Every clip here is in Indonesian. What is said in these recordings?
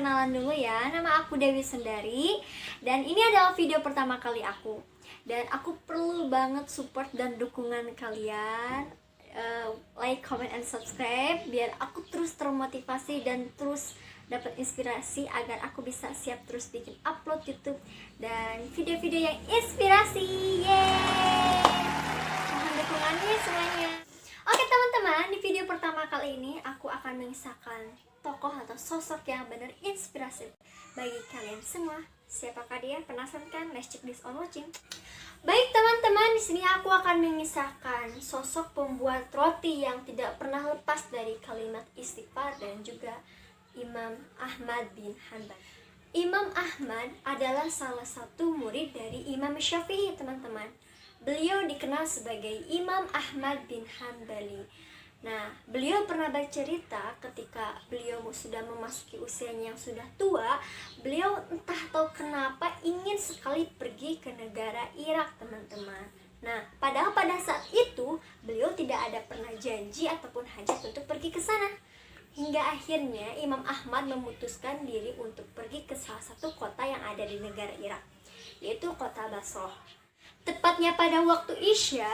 perkenalan dulu ya. Nama aku Dewi Sendari dan ini adalah video pertama kali aku. Dan aku perlu banget support dan dukungan kalian. Like, comment, and subscribe biar aku terus termotivasi dan terus dapat inspirasi agar aku bisa siap terus bikin upload YouTube dan video-video yang inspirasi. Yeay! Mohon dukungannya semuanya. Oke teman-teman, di video pertama kali ini aku akan mengisahkan tokoh atau sosok yang benar inspiratif bagi kalian semua. Siapakah dia? Penasaran kan? Let's check this on watching. Baik teman-teman, di sini aku akan mengisahkan sosok pembuat roti yang tidak pernah lepas dari kalimat istighfar dan juga Imam Ahmad bin Hanbal. Imam Ahmad adalah salah satu murid dari Imam Syafi'i, teman-teman. Beliau dikenal sebagai Imam Ahmad bin Hanbali. Nah, beliau pernah bercerita ketika beliau sudah memasuki usianya yang sudah tua, beliau entah tahu kenapa ingin sekali pergi ke negara Irak, teman-teman. Nah, padahal pada saat itu beliau tidak ada pernah janji ataupun hajat untuk pergi ke sana. Hingga akhirnya Imam Ahmad memutuskan diri untuk pergi ke salah satu kota yang ada di negara Irak, yaitu kota Basrah. Tepatnya pada waktu Isya,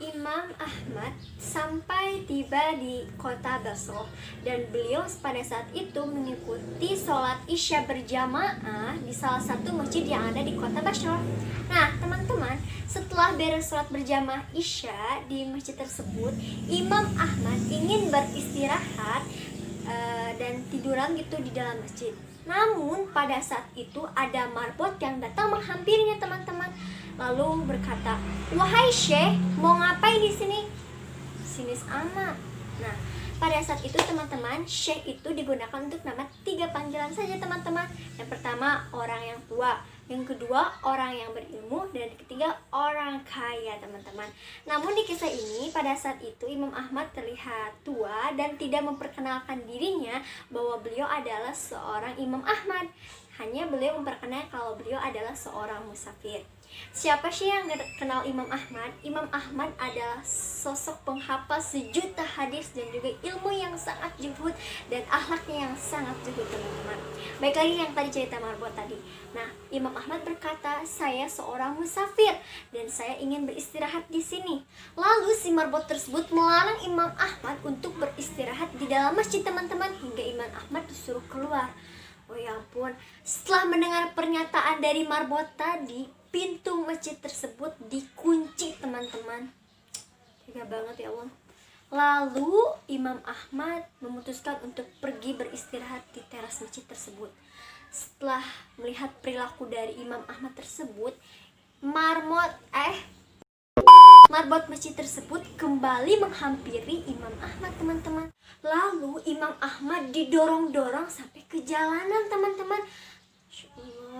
Imam Ahmad sampai tiba di kota Basrah dan beliau pada saat itu mengikuti sholat Isya berjamaah di salah satu masjid yang ada di kota Basrah. Nah teman-teman, setelah beres sholat berjamaah Isya di masjid tersebut, Imam Ahmad ingin beristirahat dan tiduran gitu di dalam masjid. Namun pada saat itu ada marbot yang datang menghampirinya, teman-teman. Lalu berkata, "Wahai Syekh, mau ngapain di sini?" Sinis amat. Nah, pada saat itu teman-teman, Syekh itu digunakan untuk nama 3 panggilan saja, teman-teman. Yang pertama, orang yang tua. Yang kedua, orang yang berilmu. Dan yang ketiga, orang kaya, teman-teman. Namun di kisah ini, pada saat itu Imam Ahmad terlihat tua dan tidak memperkenalkan dirinya bahwa beliau adalah seorang Imam Ahmad. Hanya beliau memperkenalkan kalau beliau adalah seorang musafir. Siapa sih yang kenal Imam Ahmad? Imam Ahmad adalah sosok penghafal sejuta hadis dan juga ilmu yang sangat zuhud dan akhlaknya yang sangat zuhud, teman-teman. Baik lagi yang tadi cerita marbot tadi. Nah, Imam Ahmad berkata, "Saya seorang musafir dan saya ingin beristirahat di sini." Lalu si marbot tersebut melarang Imam Ahmad untuk beristirahat di dalam masjid, teman-teman, hingga Imam Ahmad disuruh keluar. Oh ya ampun, setelah mendengar pernyataan dari marbot tadi, pintu masjid tersebut dikunci, teman-teman. Tega banget ya Allah. Lalu Imam Ahmad memutuskan untuk pergi beristirahat di teras masjid tersebut. Setelah melihat perilaku dari Imam Ahmad tersebut, marbot masjid tersebut kembali menghampiri Imam Ahmad, teman-teman. Lalu Imam Ahmad didorong-dorong sampai ke jalanan, teman-teman.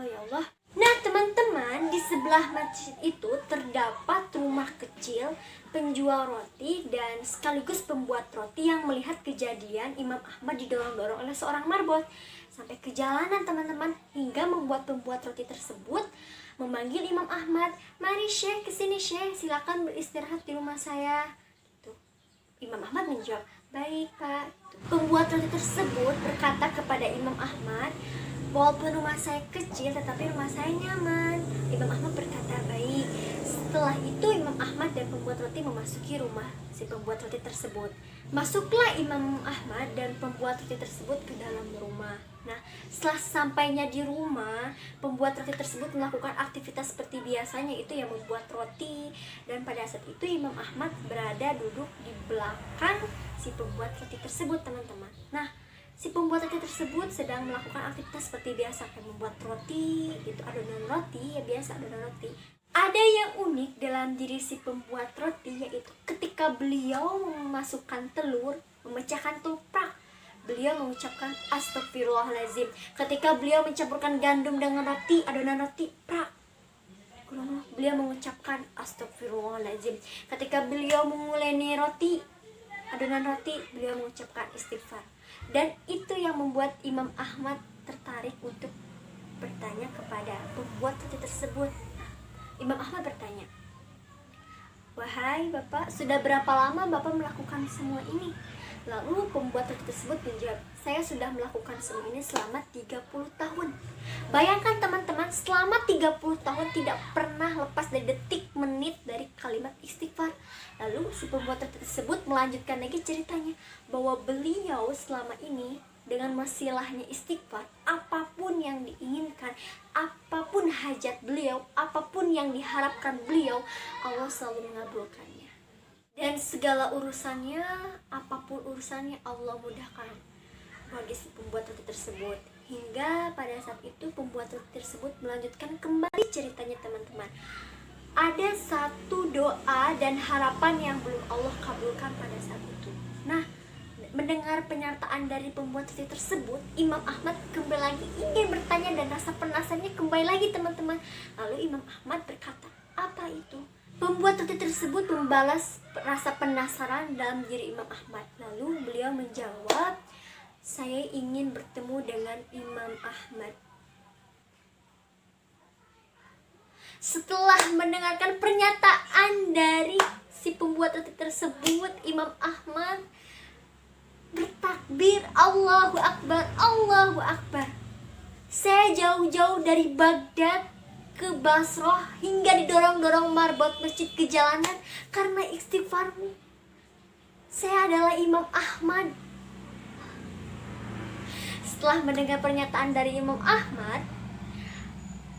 Ya Allah. Nah teman-teman, di sebelah masjid itu terdapat rumah kecil penjual roti dan sekaligus pembuat roti yang melihat kejadian Imam Ahmad didorong-dorong oleh seorang marbot sampai ke jalanan, teman-teman, hingga membuat pembuat roti tersebut memanggil Imam Ahmad, "Mari Syekh, kesini Syekh, silakan beristirahat di rumah saya." Tuh. Imam Ahmad menjawab, "Baik Pak." Pembuat roti tersebut berkata kepada Imam Ahmad, "Walaupun rumah saya kecil, tetapi rumah saya nyaman." Imam Ahmad berkata, "Baik." Setelah itu Imam Ahmad dan pembuat roti memasuki rumah si pembuat roti tersebut. Masuklah Imam Ahmad dan pembuat roti tersebut ke dalam rumah. Nah, setelah sampainya di rumah, pembuat roti tersebut melakukan aktivitas seperti biasanya, itu yang membuat roti. Dan pada saat itu Imam Ahmad berada duduk di belakang si pembuat roti tersebut, teman-teman. Nah, si pembuat roti tersebut sedang melakukan aktivitas seperti biasa, kayak membuat roti, gitu, adonan roti, ya biasa adonan roti. Ada yang unik dalam diri si pembuat roti, yaitu ketika beliau memasukkan telur, memecahkan toprak, beliau mengucapkan astagfirullahaladzim. Ketika beliau mencampurkan gandum dengan roti, adonan roti, prak, beliau mengucapkan astagfirullahaladzim. Ketika beliau menguleni roti, adonan roti, beliau mengucapkan istighfar. Dan itu yang membuat Imam Ahmad tertarik untuk bertanya kepada pembuat roti tersebut. Imam Ahmad bertanya, "Wahai Bapak, sudah berapa lama Bapak melakukan semua ini?" Lalu pembuat roti tersebut menjawab, saya sudah melakukan semua ini selama 30 tahun. Bayangkan teman-teman, selama 30 tahun tidak pernah lepas dari detik menit dari kalimat istighfar. Lalu si pembuat roti tersebut melanjutkan lagi ceritanya, bahwa beliau selama ini dengan wasilahnya istighfar, apapun yang diinginkan, apapun hajat beliau, apapun yang diharapkan beliau, Allah selalu mengabulkannya. Dan segala urusannya, apapun urusannya, Allah mudahkan bagi si pembuat roti tersebut. Hingga pada saat itu pembuat roti tersebut melanjutkan kembali ceritanya teman-teman. Ada satu doa dan harapan yang belum Allah kabulkan pada saat itu. Nah, mendengar pernyataan dari pembuat roti tersebut, Imam Ahmad kembali lagi ingin bertanya dan rasa penasarannya kembali lagi teman-teman. Lalu Imam Ahmad berkata, apa itu? Pembuat roti tersebut membalas rasa penasaran dalam diri Imam Ahmad. Lalu beliau menjawab, saya ingin bertemu dengan Imam Ahmad. Setelah mendengarkan pernyataan dari si pembuat roti tersebut, Imam Ahmad bertakbir, Allahu Akbar, Allahu Akbar. Saya jauh-jauh dari Baghdad ke Basrah hingga didorong-dorong marbot masjid ke jalanan karena istighfarmu. Saya adalah Imam Ahmad. Setelah mendengar pernyataan dari Imam Ahmad,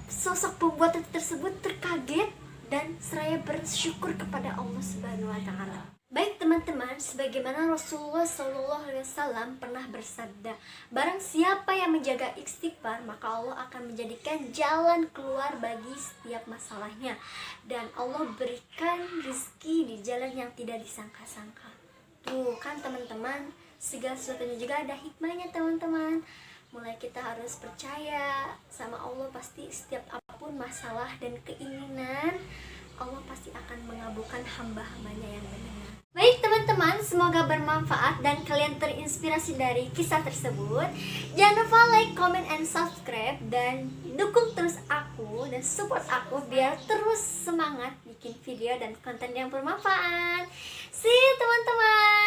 sosok pembuat tersebut terkaget dan seraya bersyukur kepada Allah Subhanahu wa taala. Baik teman-teman, sebagaimana Rasulullah SAW pernah bersabda, barang siapa yang menjaga istighfar, maka Allah akan menjadikan jalan keluar bagi setiap masalahnya, dan Allah berikan rezeki di jalan yang tidak disangka-sangka. Tuh kan teman-teman, segala sesuatunya juga ada hikmahnya teman-teman. Mulai kita harus percaya sama Allah, pasti setiap apapun masalah dan keinginan, Allah pasti akan mengabulkan hamba-hambanya yang benar. Baik teman-teman, semoga bermanfaat dan kalian terinspirasi dari kisah tersebut. Jangan lupa like, comment, and subscribe, dan dukung terus aku dan support aku biar terus semangat bikin video dan konten yang bermanfaat. See you teman-teman.